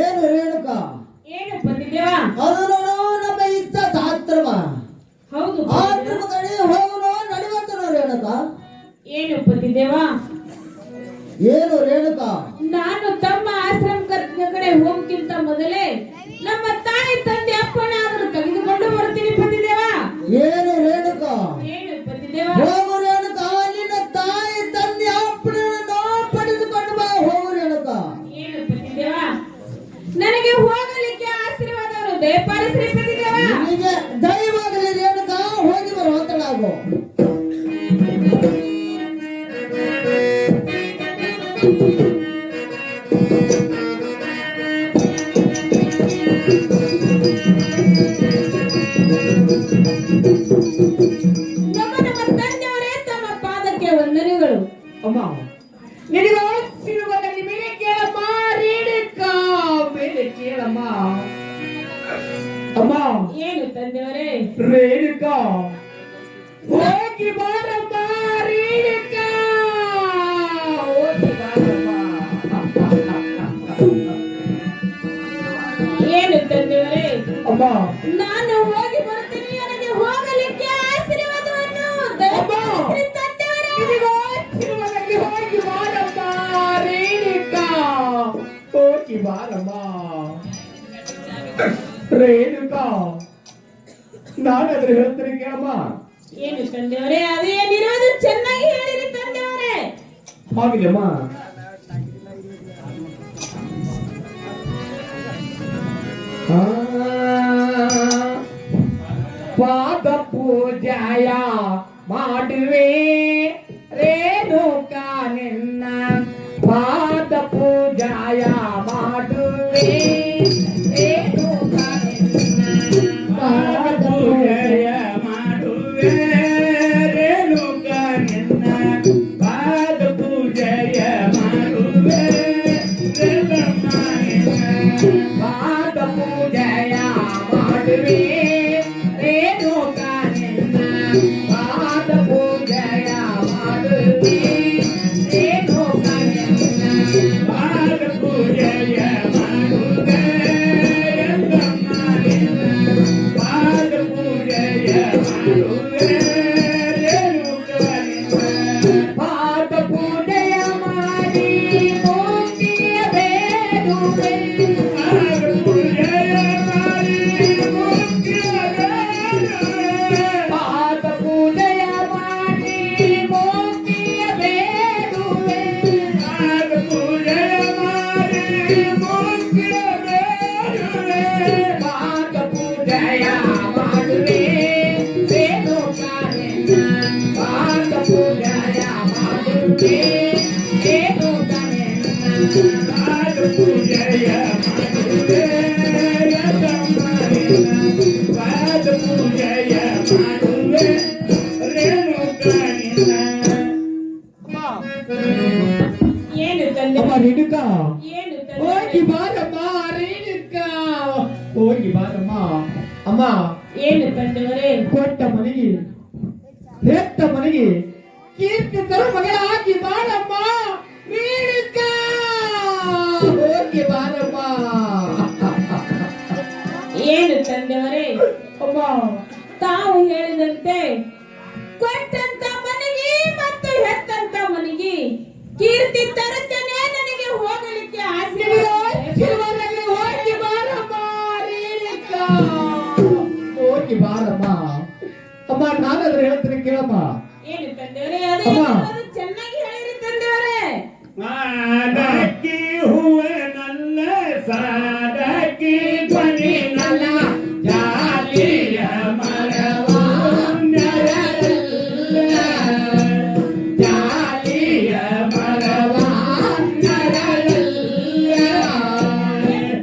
ಏನು ರೇಣುಕ? ಏನು ಪತಿದೇವ? ಅದು ನೋಡು ನಮ್ಮ ಇಚ್ಛ ಶಾಸ್ತ್ರವ. ಹೌದು ಆಶ್ರಮ ಕಡೆ ಹೋಗುವ ನಡೆಯುವಂತನ ರೇಣುಕ. ಏನು ಪತಿದೇವ? ಏನು ರೇಣುಕ? ನಾನು ತಮ್ಮ ಆಶ್ರಮ ಕಡೆ ಹೋಗಕ್ಕಿಂತ ಮೊದಲೇ ನಮ್ಮ ತಾಯಿ ತಂದೆ ಅಪ್ಪನ ಆದರೂ ತೆಗೆದುಕೊಂಡು ಬರ್ತೀನಿ ಪತಿದೇವ. ಏನು ರೇಣುಕ? ಏನು ಪತಿದೇವ? ಹೋಗು ರೇಣುಕ, ನಿನ್ನ ತಾಯಿ ತಂದೆ ಅಪ್ಪನನ್ನು ಪಡೆದುಕೊಂಡು ಬಾ. ಹೋಗು ರೇಣುಕ. ಏನು ಪತಿದೇವ? ನನಗೆ ಹೋಗಲಿಕ್ಕೆ ಆಶೀರ್ವಾದವನ್ನು ದಯಪಾಲಿಸ್ರಿ ಪತಿದೇವ. ನಿನಗೆ ದಯವಾಗಲಿ ರೇಣುಕ, ಹೋಗಿ ಬರುವಂತಳಾಗು. ನಮ್ಮ ತಂದೆಯವರೇ, ತಮ್ಮ ಪಾದಕ್ಕೆ ವಂದನೆಗಳು. ಅಮ್ಮ ನಿನಗೆ ಆಶೀರ್ವಾದದಲ್ಲಿ ಮೇಲೆ ಕೇಳಮ್ಮ ರೇಣುಕ, ಮೇಲೆ ಕೇಳಮ್ಮ. ಅಮ್ಮ ಏನು ತಂದೆಯವರೇ? ರೇಣುಕ ಹೋಗಿ ಬಾರಮ್ಮ. ರೇಣುಕ ಹೋಗಿ ಬಾರಮ್ಮ. ಏನು ತಂದೆಯವರೇ? ಅಮ್ಮ ನಾನು ಹೋಗಿ ಬರ್ತೀನಿ. ನನಗೆ ಹೋಗಲಿಕ್ಕೆ ಆಶೀರ್ವಾದವನ್ನು ದಯಪಾಲಿಸ್ರಿ ತಂದೆಯವರೇ. ನಿನಗೆ ಆಶೀರ್ವಾದದಲ್ಲಿ ಹೋಗಿ ಬಾರಮ್ಮ. ರೇಣುಕ ಹೋಗಿ ಬಾರಮ್ಮ. ರೇಣುಕ ನಾನಾದ್ರೆ ಹೇಳ್ತೀನಿ ಕೇಳಮ್ಮ. ಏನು ತಂದೆಯವರೇ? ಅದೇನಿರೋದು ಚೆನ್ನಾಗಿ ಹೇಳಿರಿ ತಂದೆಯವರೇ. ಆಗಿದೆಯಮ್ಮ. ಪಾದ ಪೂಜಾಯ ಮಾಡುವೆ ರೇಣುಕ ನಿನ್ನ. ಪಾದ ಪೂಜಾಯ ಮಾಡುವೆ ರೇಣುಕ ನಿನ್ನ. ಪಾದ ಪೂಜಾಯ ಮಾಡುವೆ ರೇಣುಕ ನಿನ್ನ. ಪಾದ ಪೂಜಾಯ ಮಾಡುವೆ ರೇಣುಕ ನಿನ್ನ. ಪಾದ ಪೂಜಾಯ ಮಾಡುವೆ ರೇಣುಕ ನಿನ್ನ. ಪಾದ ಪೂಜಾಯ ಮಾಡುವೆ ರೇಣುಕ ನಿನ್ನ. ಪಾದ ಪೂಜಾಯ ಮಾಡುವೆ ರೇಣುಕ ನಿನ್ನ. ಪಾದ ಪೂಜಾಯ ಮಾಡುವೆ ರೇಣುಕ ನಿನ್ನ. ಪಾದ ಪೂಜೆಯ ಮಾಡಿ ಮೋತಿಯ ಬೇಡುವೆ. ಪಾದ ಪೂಜೆಯ ಮಾಡಿ ಮೋತಿಯ ಬೇಡುವೆ. ಪಾದ ಪೂಜೆಯ ಮಾಡಿ ಮೋತಿಯ ಬೇಡುವೆ. ಪಾದ ಪೂಜೆಯ ಮಾಡಿ ಮೋತಿಯ ಬೇಡುವೆ. ಪಾದ ಪೂಜೆಯ ಮಾಡುವೆ ರೇಣುಕ ನಿನ್ನ. ಪಾದ ಪೂಜೆಯ ಮಾಡುವೆ ರೇಣುಕ ನಿನ್ನ. ಪಾದ ಪೂಜೆಯ ಮಾಡುವೆ ರೇಣುಕ ನಿನ್ನ. ಪಾದ ಪೂಜೆಯ ಮಾಡುವೆ ರೇಣುಕ ನಿನ್ನ. ಏನು ಅಮ್ಮ ತಂದೆಯವರೇ? ರೇಣುಕ ಏನು ಹೋಗಿ ತಂದೆಯವರೇ? ಬಾರಮ್ಮ. ರೇಣುಕ ಹೋಗಿ ಬಾರಮ್ಮ. ಅಮ್ಮ ಏನು ತಂದೆಯವರೇ? ಕೊಟ್ಟ ಮನೆಗೆ ಹೆತ್ತ ಮನೆಗೆ ಕೀರ್ತಿ ತರ ಮಗಳಾಗಿ ಬಾರಮ್ಮ. ರೇಣುಕ ಹೋಗಿ ಬಾರಮ್ಮ. ಏನು ತಂದೆಯವರೇ? ಅಮ್ಮ ತಾವು ಹೇಳಿದಂತೆ ಕೊಟ್ಟಂತ ಮನೆಗೆ ಮತ್ತು ಹೆತ್ತಂತ ಮನೆಗೆ ಕೀರ್ತಿ ತರುತ್ತೇನೆ. ನನಗೆ ಹೋಗಲಿಕ್ಕೆ ಆಶೀರ್ವಾದದಲ್ಲಿ ಹೋಗಿ ಬಾರಮ್ಮ. ರೇಣುಕ ಹೋಗಿ ಬಾರಮ್ಮ. ಅಮ್ಮ ನಾನಾದ್ರೆ ಹೇಳ್ತೀನಿ ಕೇಳಮ್ಮ. ಏನು ತಂದೆಯವರೇ? ಅಮ್ಮ. ಅದೇ ಚೆನ್ನಾಗಿ ಹೇಳಿರಿ ತಂದೆಯವರೇ. ಸಾಡಕ್ಕಿ ಹೂವನಲ್ಲ ಸಾಡಕ್ಕಿ ಧ್ವನಿನಲ್ಲ ಜಾಲಿಯ ಮರವ ನರಲ್ಲ. ಜಾಲಿಯ ಮರವ ನರಲ್ಲ.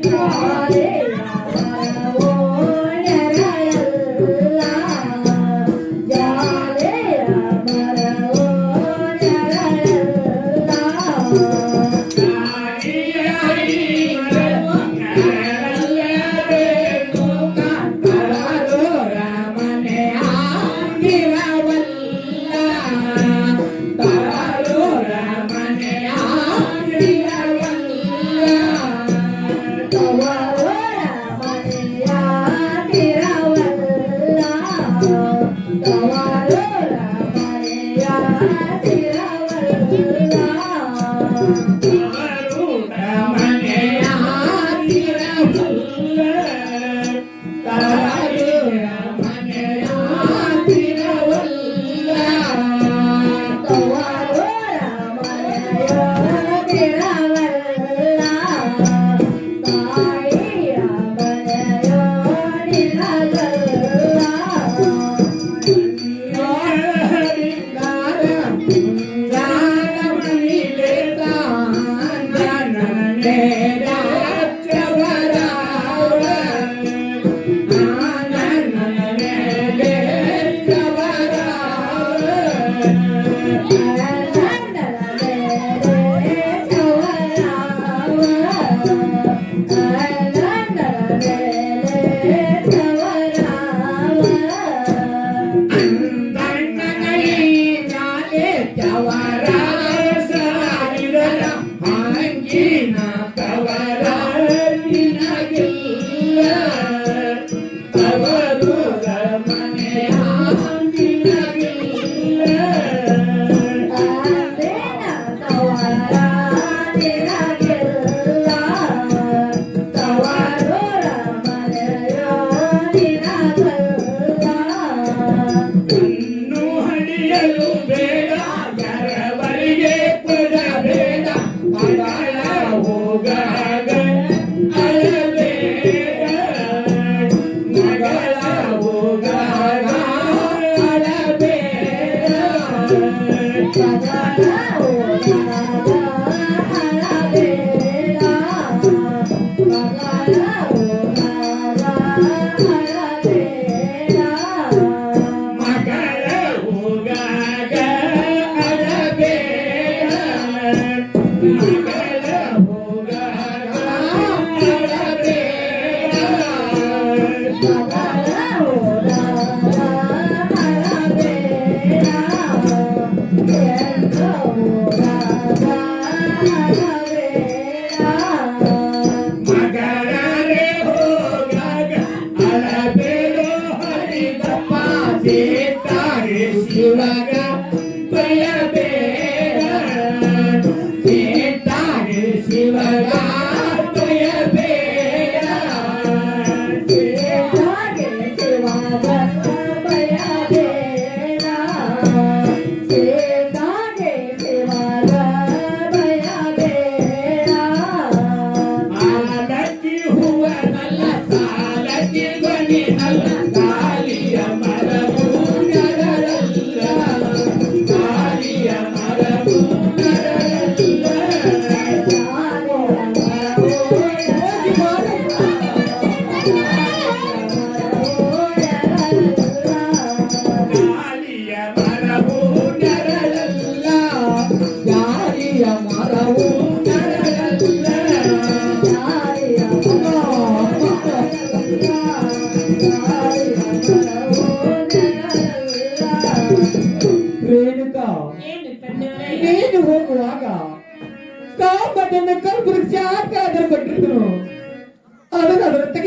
ಜಾಲಿಯ ಮರವೋ ನರಲ್ಲ. ಜಾಲಿಯ ಮರವೋ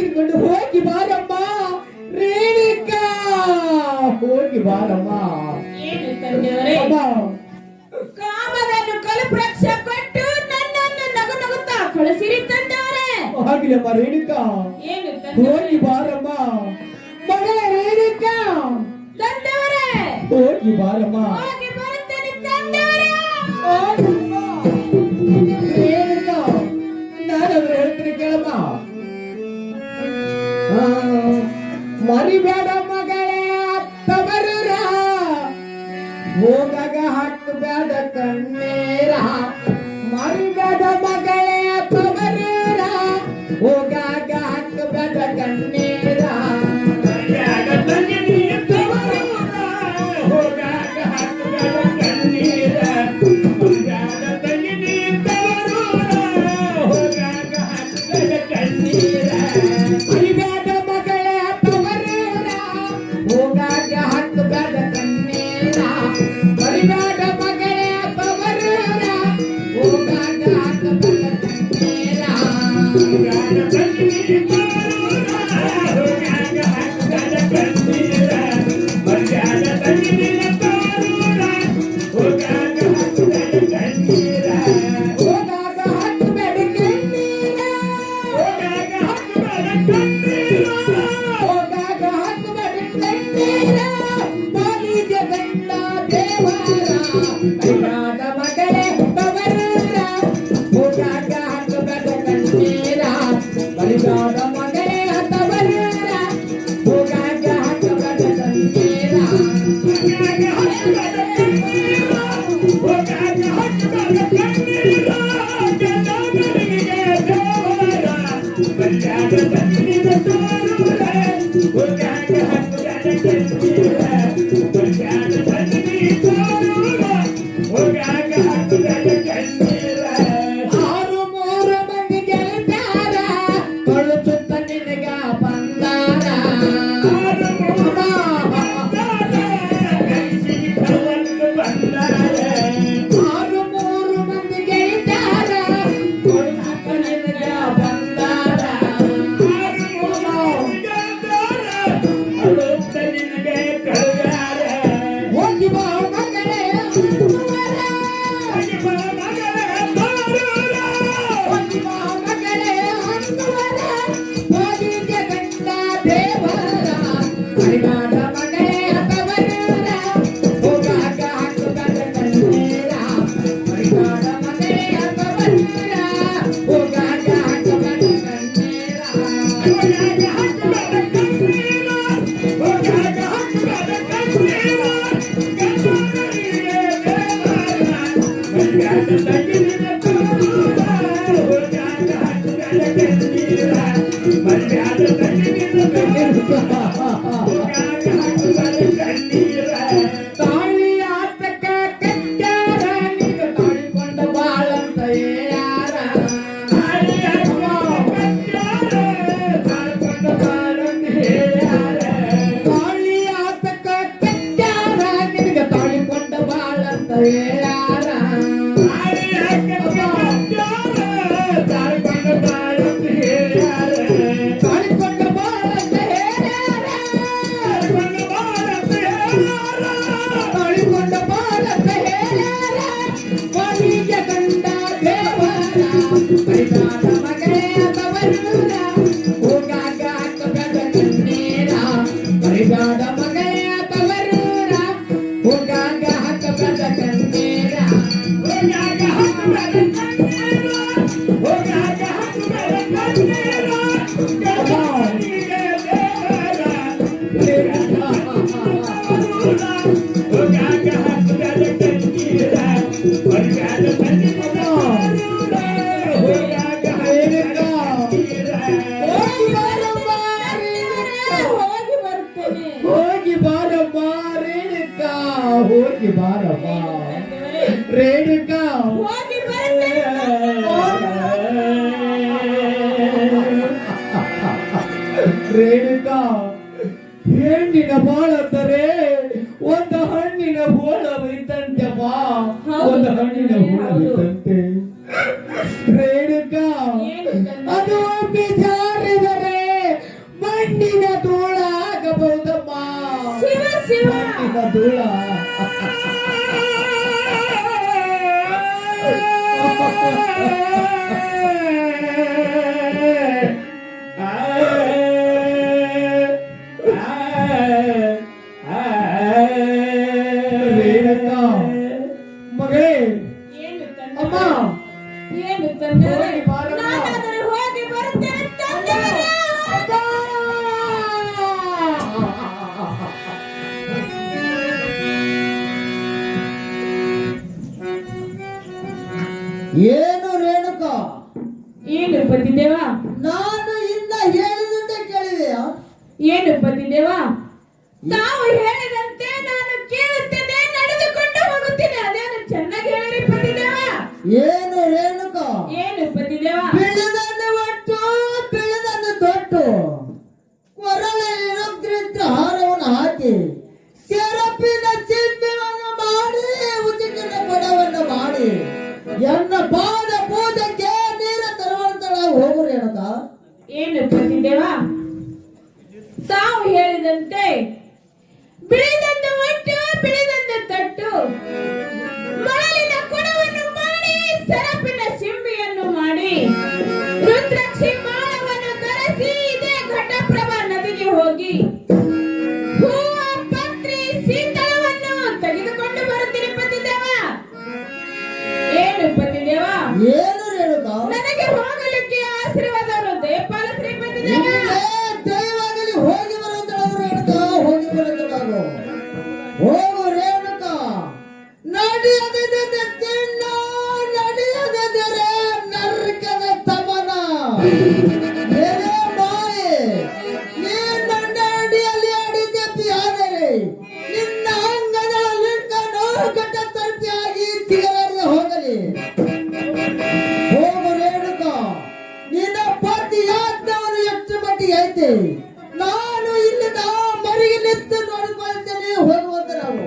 ತೆಗೆದುಕೊಂಡು ಹೋಗಿ ಬಾರಮ್ಮ ರೇಣುಕಾ, ಹೋಗಿ ಬಾರಮ್ಮ. ಏನು ತಂದೆಯವರೇ, ಅಮ್ಮ, ಕಾಮವನ್ನು ಕಲ್ಪವೃಕ್ಷ ಕೊಟ್ಟು ನನ್ನನ್ನು ನಗು ನಗುತ್ತಾ ಕಳಿಸಿರಿ ತಂದೆಯವರೇ. ಆಗಿಲ್ಲಮ್ಮ ರೇಣುಕಾ, ಏನು ಹೋಗಿ ತಂದೆಯವರೇ, ಬಾರಮ್ಮ ಮಗಳ ರೇಣುಕಾ, ತಂದೆಯವರೇ ಹೋಗಿ ಬಾರಮ್ಮ. ಹೋಗಿ ಬರುತ್ತೇನೆ ತಂದೆಯವರೇ. ರೇಣುಕಾ, ನಾನಾದ್ರೂ ಹೇಳ್ತೀನಿ ಕೇಳಮ್ಮ. ಮರಿಬೇಡ ಮಗಳೇ ತವರೂರ, ಹೋಗಾಗ ಹಾಕಬೇಡ ಕಣ್ಣೀರ. ಮರಿಬೇಡ ಮಗಳೇ ತವರೂರ, ಹೋಗಾಗ ಹಾಕಬೇಡ ಕಣ್ಣೀರ. ಮರ್ಯಾದ ತಂಗಿ ನೀ ತವರೂರ, ಹೋಗಾಗ ಹಾಕಬೇಡ ಕಣ್ಣೀರ. ಮರ್ಯಾದ ತಂಗಿ ನೀ ತವರೂರ, ಹೋಗಾಗ ಹಾಕಬೇಡ ಕಣ್ಣೀರ. ಮರಿಬೇಡ ಮಗಳೇ ತವರೂರ, ಹೋಗಾಗ ಹಾಕಬೇಡ ಕಣ್ಣೀರ. ಮರಿಬೇಡ ಮಗಳೇ ತವರೂರ, ಹೋಗಾಗ ಹಾಕಬೇಡ ಕಣ್ಣೀರ. ಮರ್ಯಾದ ತಂಗಿ ನೀ ತವರೂರ, ಹೋಗಾಗ ಹಾಕಬೇಡ ಕಣ್ಣೀರ. ಮರ್ಯಾದ ತಂಗಿ ನೀ ತವರೂರ, ಹೋಗಾಗ ಹಾಕಬೇಡ ಕಣ್ಣೀರ. ಹೋಗಾಗ ಹಾಕಬೇಡ ಕಣ್ಣೀರ. ಹೋಗಾಗ ಹಾಕಬೇಡ ಕಣ್ಣೀರ. ಹೋಗಾಗ ಹಾಕಬೇಡ ಕಣ್ಣೀರ. ಬಾಲಿಗೆ ಗಂಡ ದೇವರ, ಕೈಯಾದ ಮಗಳೇ ತವರೂರ, ಹೋಗಾಗ ಹಾಕಬೇಡ ಕಣ್ಣೀರ. ಬಲಿದಾದ ಮಗಳೇ ತವರೂರ, ಹೋಗಾಗ ಹಾಕಬೇಡ ಕಣ್ಣೀರ. ಹೋಗಾಗ ಹಾಕಬೇಡ ಕಣ್ಣೀರ. ಹೋಗಾಗ ಹಾಕಬೇಡ ಕಣ್ಣೀರ. ಗಂಡನಿಗೆ ದೇವರ, ಮರ್ಯಾದ ತಂಗಿ ನೀ ತವರೂರ, ಹೋಗಾಗ ಹಾಕಬೇಡ ಕಣ್ಣೀರ. ಮರ್ಯಾದ ತಂಗಿ ನೀ ತವರೂರ, ಹೋಗಾಗ ಹಾಕಬೇಡ ಕಣ್ಣೀರ. ಆರು ಮೂರು ಮಂದಿ ಗೆಳತ್ಯಾರ, ಕಳುಚುತ್ತ ನಿನಗ ಬಂದಾರ. ಆರು ಮೂರು ಮಂದಿ ಗೆಳತ್ಯಾರ, ಕಳುಚುತ್ತ ನಿನಗ ಬಂದಾರ. ಹೋಗಿ ಬಾ ಮಗಳೇ ಅನ್ನುವರ, ಹೋಗಿ ಬಾ ಮಗಳೇ ಅನ್ನುವರ, ಬಾಲಿಗೆ ಗಂಡ ದೇವರ, ಮರಿಬೇಡ ಮಗಳೇ ತವರೂರ, ಹೋಗಾಗ ಹಾಕಬೇಡ ಕಣ್ಣೀರ. ಮರಿಬೇಡ ಮಗಳೇ ತವರೂರ, ಹೋಗಾಗ ಹಾಕಬೇಡ ಕಣ್ಣೀರ. ಮರ್ಯಾದ ತಂಗಿ ಕಣ್ಣೀರ. ತಾಳಿ ಆತಕ ಕಟ್ಟ್ಯಾರ, ನಿನಗ ತಾಳಿಕೊಂಡ ಬಾಳಂತ ಹೇಳ್ಯಾರ. ತಾಳಿ ಆತಕ ಕಟ್ಟ್ಯಾರ, ನಿನಗ ತಾಳಿಕೊಂಡ ಬಾಳಂತ ಹೇಳ್ಯಾರ. ತಾಳಿಕೊಂಡ ಬಾಳಂತ ಹೇಳ್ಯಾರ. ತಾಳಿಕೊಂಡ ಬಾಳಂತ ಹೇಳ್ಯಾರ. ಬಾಲಿಗೆ ಗಂಡ ದೇವರ, ಮರಿಬೇಡ ಮಗಳೇ ತವರೂರ, ಹೋಗಾಗ ಹಾಕಬೇಡ ಕಣ್ಣೀರ. ಮರಿಬೇಡ ಮಗಳೇ ತವರೂರ, ಹೋಗಾಗ ಹಾಕಬೇಡ ಕಣ್ಣೀರ. ಹೋಗಿ ಬಾರಮ್ಮ ರೇಣುಕಾ, ಹೋಗಿ ಬರುತ್ತೇನೆ. ಹೋಗಿ ಬಾರಮ್ಮ ರೇಣುಕಾ, ಹೋಗಿ ಬಾರಮ್ಮ ತಂದೆಯವರೇ, ರೇಣುಕಾ. ಹೋಗಿ ಬರುತ್ತೇನೆ. ರೇಣುಕಾ, ಹೆಣ್ಣಿನ ಬಾಳಂದರೆ ಒಂದು ಹಣ್ಣಿನ ಬೋಳವಿದ್ದಂತೆ ಬಾ, ಒಂದು ಹಣ್ಣಿನ ಬೋಳವಿದ್ದಂತೆ. ರೇಣುಕಾ, ಏನು ತಂದೆ? ಅದು ಬಿಜಾರಿದರೆ ಧೂಳ ರೇಣುಕಾ ಮಗಳೇ ಏನು ಅಮ್ಮ ತಂದೆ ಏನು ತಂದೆ ಹೋಗಿ ಬಾರಮ್ಮ. ನಾನಾದರೂ ಹೋಗಿ ಬರುತ್ತೇನೆ ತಂದೆಯವರೇ. ಏನು ರೇಣುಕಾ, ಏನು ಪತಿದೇವ, ನಾನು ಇನ್ನ ಹೇಳಿದಂತೆ ಕೇಳಿದೆಯಾ? ಏನು ಪತಿದೇವ, ತಾವು ಹೇಳಿದಂತೆ ನಾನು ಕೇಳುತ್ತೇನೆ, ನಡೆದುಕೊಂಡು ಹೋಗುತ್ತೇನೆ. ಅದೇನು ಚೆನ್ನಾಗಿ ಹೇಳಿರಿ ಪತಿದೇವ. ಏನು ರೇಣುಕಾ, ಏನು ಪತಿದೇವ, ಬೆಳೆದನ್ನು ಒಟ್ಟು ಬೆಳೆದನ್ನು ತೊಟ್ಟು ಕೊರಳಲ್ಲಿ ರುದ್ರಿದ್ರ ಹಾರವನ್ನು ಹಾಕಿ ಸೆರಪಿನ ಚಿಹ್ನೆಯನ್ನು ಮಾಡಿ ಉಚಿಕಿನ ಕೊಡವನ್ನು ಮಾಡಿ ಎನ್ನ ಪಾದ ಪೂಜೆಗೆ ನೀರ ತರುವಂತಳ ಹೋಗು ರೇಣುಕಾ. ಏನು ಪತಿದೇವ, ತಾವು ಹೇಳಿದಂತೆ ಬಿಳಿದಂದು ಒಟ್ಟು ಬಿಳಿದಂದು ತಟ್ಟು ಮರಳಿನ ಕೊಡವನ್ನು ಮಾಡಿ ಸರಪಿನ ಸಿಂಬಿಯನ್ನು ಮಾಡಿ ರುದ್ರಾಕ್ಷಿ ಮಾಳವನ್ನು ಧರಿಸಿ ಇದೇ ಘಟಪ್ರಭಾ ನದಿಗೆ ಹೋಗಿ ಹೂವ ಪತ್ರಿ ಸೀತಳವನ್ನು ತೆಗೆದುಕೊಂಡು ಬರುತ್ತೀನಿ ಪತಿದೇವ. ಏನು ಪತಿದೇವ, ಏನು ರೇಣುಕಾ, ನನಗೆ ಹೋಗಲಿಕ್ಕೆ ಆಶೀರ್ವಾದವನ್ನು ದಯಪಾಲಿಸ್ರಿ ಪತಿದೇವ. ನಿಮಗೆ ದಯವಾಗಲಿ ಹೋಗಿ ಬರುವಂತಳ ರೇಣುಕಾ, ಹೋಗಿ ಬರುವಂತಳಾಗು. ಹೋಗು ರೇಣುಕಾ, ನಡೆಯದಿದ್ದರೆ ತಿನ್ನ, ನಡೆಯದಿದ್ದರೆ ನರಕದ ತಮನ. ಎಲೆ ಮಾಯೆ, ನೀನು ಅಡಿಯಲ್ಲಿ ಅಡಿದೆಪ್ಪಿಯಾದರೆ ನಿನ್ನ ಅಂಗಗಳ ಲಿಂಗ ನೋಗಟ್ಟ ತರ್ಪಿಯಾಗಿ ತಿಗಲರಿಗೆ ಹೋಗಲಿ. ಹೋಗು ರೇಣುಕಾ, ನಿನ್ನ ಪತಿ ಯಾಜ್ಞವನ್ನು ಎಷ್ಟು ಮಟ್ಟಿಗೆ ಐತೆ ನಾನು ಇಲ್ಲಿಂದ ಮರಿಗೆ ನಿಂತು ನೋಡಿಕೊಳ್ತೇನೆ. ಹೋಗುವಂತ ನಾವು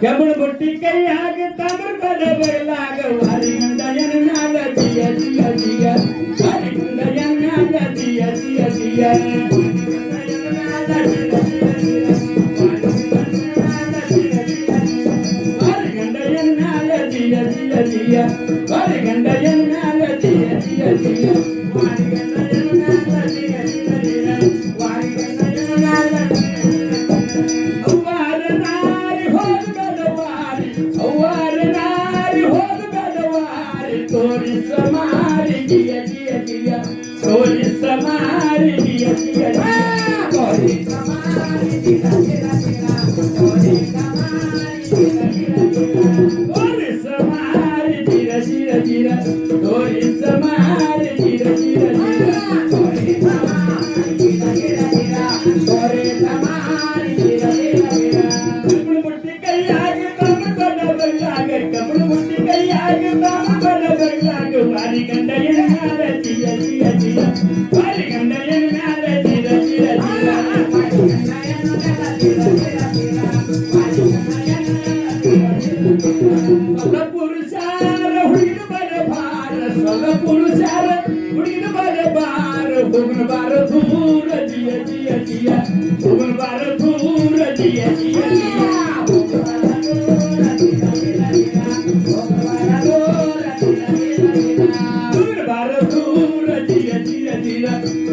ಕಬ್ಬಣ ಬುಟ್ಟಿ ಕೈಯಾಗ ತಾಮ್ರ ಕದ ಬರಲಾಗ ವಾರಿಗಂಡ ಎನ್ನಾಗ ಜಿಯ ಜಿಯ ಜಿಯ ವಾರಿಗಂಡ ಎನ್ನಾಗ ಜಿಯ ಜಿಯ ಜಿಯ ವಾರಿಗಂಡ ಎನ್ನಾಗ ಜಿಯ ಜಿಯ ಜಿಯ ವಾರಿಗಂಡ ಎನ್ನಾಗ ಜಿಯ ಜಿಯ ಜಿಯ ವಾರಿಗಂಡ ಎನ್ನಾಗ ಜಿಯ ಜಿಯ ಜಿಯ ವಾರಿಗಂಡ ಎನ್ನಾಗ ಅವ್ವಾರ ನಾರಿ ಹೋದ ಗದವಾರಿ ಅವ್ವಾರ ನಾರಿ ಹೋದ ಗದವಾರಿ ತೋರಿ ಸಮಾರಿ ಜಿಯ ಜಿಯ ಜಿಯ ತೋರಿ ಸಮಾರಿ ಜಿಯ ಜಿಯ ಜಿಯ ತೋರಿ ಸಮಾರಿ ಜಿಯ ಜಿಯ ಜಿಯ ತೋರಿ ಸಮಾರಿ ಜಿಯ ಜಿಯ ಜಿಯ ತೋರಿ ಸಮಾರಿ ಜಿಯ ಜಿಯ ಜಿಯ ತೋರಿ ಸಮಾರಿ ಜಿಯ ಜಿಯ ಜಿಯ ತೋರಿ ಸಮಾರಿ ಜಿಯ ಜಿಯ ಜಿಯ ತೋರಿ ಸಮಾರಿ ಜಿಯ ಜಿಯ ಜಿಯ ಕಬ್ಬಣ ಬುಟ್ಟಿ ಕೈಯಾಗ ತಾಮ್ರ ಕದ ಬರಲಾಗ ಕಬ್ಬಣ ಬುಟ್ಟಿ ಕೈಯಾಗ ತಾಮ್ರ ಕದ ಬರಲಾಗ ವಾರಿಗಂಡ ಎನ್ನಾಗ ಜಿಯ ಜಿಯ ಜಿಯ ವಾರಿಗಂಡ ಎನ್ನಾಗ ಜಿಯ ಜಿಯ ಜಿಯ ವಾರಿಗಂಡ ಎನ್ನಾಗ ಜಿಯ ಜಿಯ ಜಿಯ ವಾರಿಗಂಡ ಎನ್ನಾಗ ಜಿಯ ಜಿಯ ಜಿಯ ಪುರುಷಾರ ಹುಡುಗ ಬರ ಭಾರ ಎಲ್ಲ ಪುರುಷಾರ ಹುಡುಗಿನ ಬಾರ ಬಾರ ಹೋಗನ ಬಾರ ದೂರ ಜಿಯ ಜಿಯ ಜಿಯ ಹೋಗನ ಬಾರ ದೂರ ಜಿಯ ಜಿಯ ಜಿಯ ಹೋಗನ ಬಾರ ದೂರ ಜಿಯ ಜಿಯ ಜಿಯ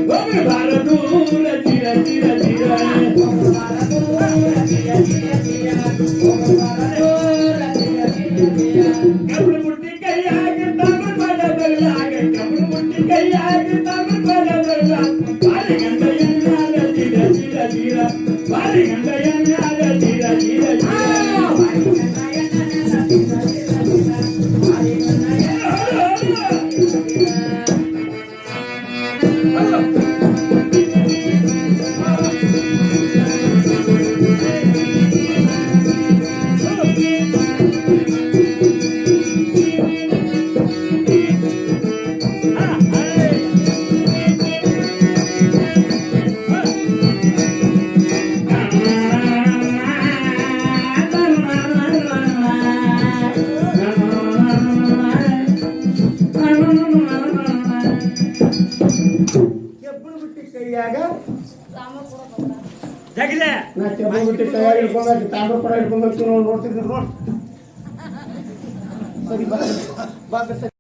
ಹೋಗನ ಬಾರ ದೂರ ಜಿಯ ಜಿಯ ಜಿಯ ಕಬ್ಬು ಮುಟ್ಟಿ ಕೈಯಾಗ ತಮ್ಮ ಬಡ ಬರಲಾಗ ಕಬ್ಬು ಮುಟ್ಟಿ ಕೈಯಾಗ ತಮ್ಮ ಬಡ ಬರಲಾಗ ಬಾರಿ ಗಂಡ ಎನ್ನಾದ ಜಿರ ಜಿರ ಜಿರ ಬಾರಿ ಗಂಡ ಎನ್ನಾದ ಜಿರ ಜಿರ ಜಿರ ಕೆಬ್ಬಳು ಬಿಟ್ಟಿ ಕೈಯಾಗ ಜಗಿದೆ ನಾ ಕೆಬ್ಬಳು ಬಿಟ್ಟಿ ಕೈಯಾಗ ಹಿಡ್ಕೊಂಡ ತಾಮ್ರ ಪಡ ಹಿಡ್ಕೊಂಡು ನೋಡ್ತಿದ್ರು ನೋಡಿ ಸರಿ ಬಾ ಬಾ